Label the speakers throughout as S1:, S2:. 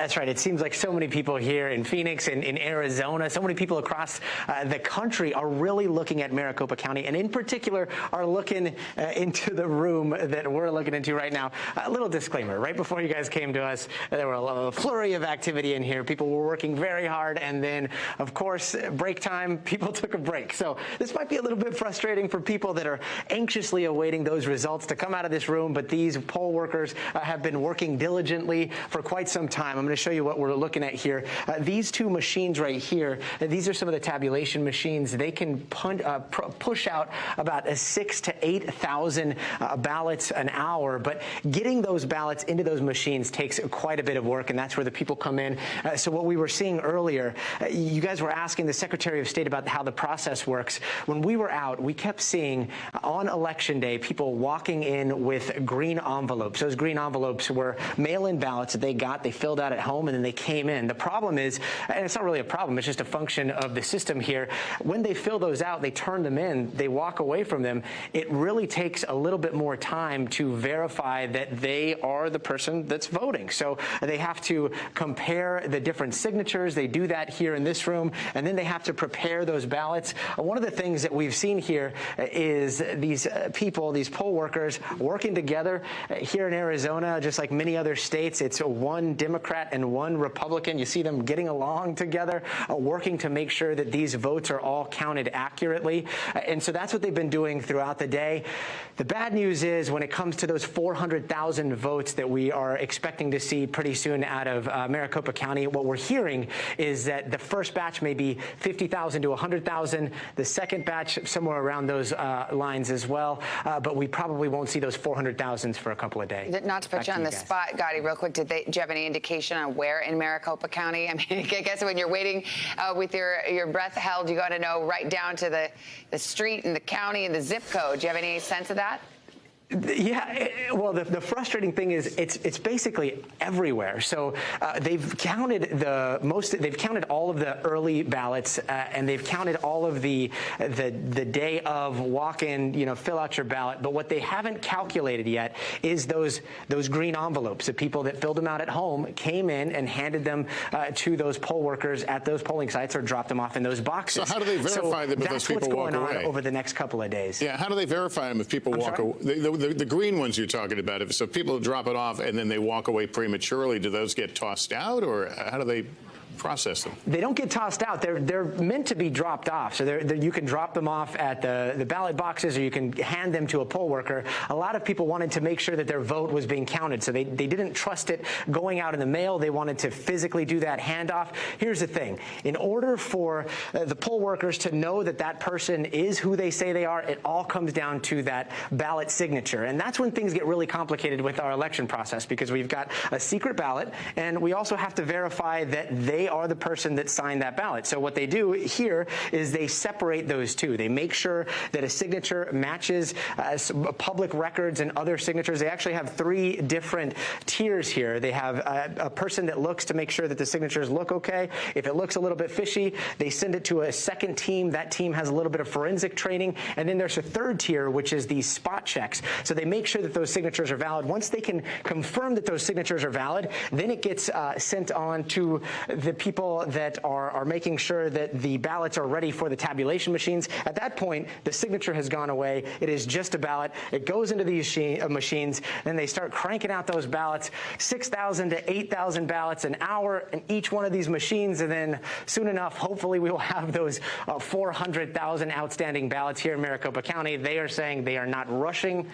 S1: That's right. It seems like so many people here in Phoenix and in Arizona, so many people across the country are really looking at Maricopa County, and in particular are looking into the room that we're looking into right now. A little disclaimer, right before you guys came to us, there were a flurry of activity in here. People were working very hard, and then, of course, break time, people took a break. So this might be a little bit frustrating for people that are anxiously awaiting those results to come out of this room, but these poll workers have been working diligently for quite some time. I'm going to show you what we're looking at here. These two machines right here, these are some of the tabulation machines. They can push out about 6,000 to 8,000 ballots an hour, but getting those ballots into those machines takes quite a bit of work, and that's where the people come in. So what we were seeing earlier, you guys were asking the Secretary of State about how the process works. When we were out, we kept seeing on Election Day people walking in with green envelopes. Those green envelopes were mail-in ballots that they filled out at home, and then they came in. The problem is, and it's not really a problem, it's just a function of the system here, when they fill those out, they turn them in, they walk away from them, it really takes a little bit more time to verify that they are the person that's voting. So they have to compare the different signatures. They do that here in this room, and then they have to prepare those ballots. One of the things that we've seen here is these people, these poll workers, working together. Here in Arizona, just like many other states, it's one Democrat and one Republican. You see them getting along together, working to make sure that these votes are all counted accurately. And so that's what they've been doing throughout the day. The bad news is when it comes to those 400,000 votes that we are expecting to see pretty soon out of Maricopa County, what we're hearing is that the first batch may be 50,000 to 100,000, the second batch somewhere around those lines as well, but we probably won't see those 400,000s for a couple of days.
S2: Not to put you on the spot, Gadi, real quick, do you have any indication on where in Maricopa County? I mean, I guess when you're waiting with your breath held, you got to know right down to the street and the county and the zip code. Do you have any sense of that?
S1: Yeah, well, the frustrating thing is it's basically everywhere. So they've counted they've counted all of the early ballots, and they've counted all of the day of walk-in, fill out your ballot. But what they haven't calculated yet is those green envelopes. The people that filled them out at home came in and handed them to those poll workers at those polling sites or dropped them off in those boxes.
S3: So how do they verify them if those people walk away?
S1: That's what's going on over the next couple of days.
S3: Yeah, how do they verify them if people walk away? The green ones you're talking about, so people drop it off and then they walk away prematurely, do those get tossed out, or how do they process them?
S1: They don't get tossed out. They're meant to be dropped off. So you can drop them off at the ballot boxes, or you can hand them to a poll worker. A lot of people wanted to make sure that their vote was being counted, so they didn't trust it going out in the mail. They wanted to physically do that handoff. Here's the thing. In order for the poll workers to know that that person is who they say they are, it all comes down to that ballot signature. And that's when things get really complicated with our election process, because we've got a secret ballot, and we also have to verify that they are the person that signed that ballot. So what they do here is they separate those two. They make sure that a signature matches public records and other signatures. They actually have 3 different tiers here. They have a person that looks to make sure that the signatures look okay. If it looks a little bit fishy, they send it to a second team. That team has a little bit of forensic training. And then there's a third tier, which is these spot checks. So they make sure that those signatures are valid. Once they can confirm that those signatures are valid, then it gets sent on to the people that are making sure that the ballots are ready for the tabulation machines. At that point, the signature has gone away. It is just a ballot. It goes into these machines, and they start cranking out those ballots, 6,000 to 8,000 ballots an hour in each one of these machines, and then soon enough, hopefully, we will have those 400,000 outstanding ballots here in Maricopa County. They are saying they are not rushing.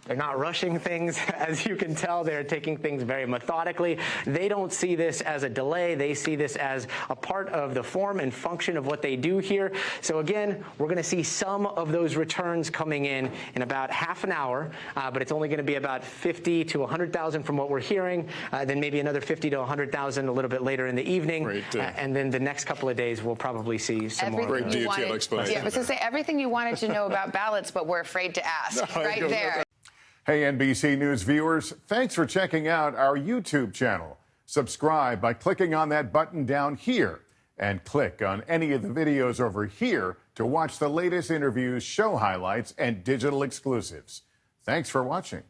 S1: They're not rushing things. As you can tell, they're taking things very methodically. They don't see this as a delay. They see this as a part of the form and function of what they do here. So again, we're going to see some of those returns coming in about half an hour, but it's only going to be about 50 to 100,000 from what we're hearing, then maybe another 50 to 100,000 a little bit later in the evening. And then the next couple of days, we'll probably see some more.
S3: Great detailed explanation.
S2: Yeah, I was going to say everything you wanted to know about ballots, but we're afraid to ask. Right there.
S4: Hey, NBC News viewers, thanks for checking out our YouTube channel. Subscribe by clicking on that button down here, and click on any of the videos over here to watch the latest interviews, show highlights, and digital exclusives. Thanks for watching.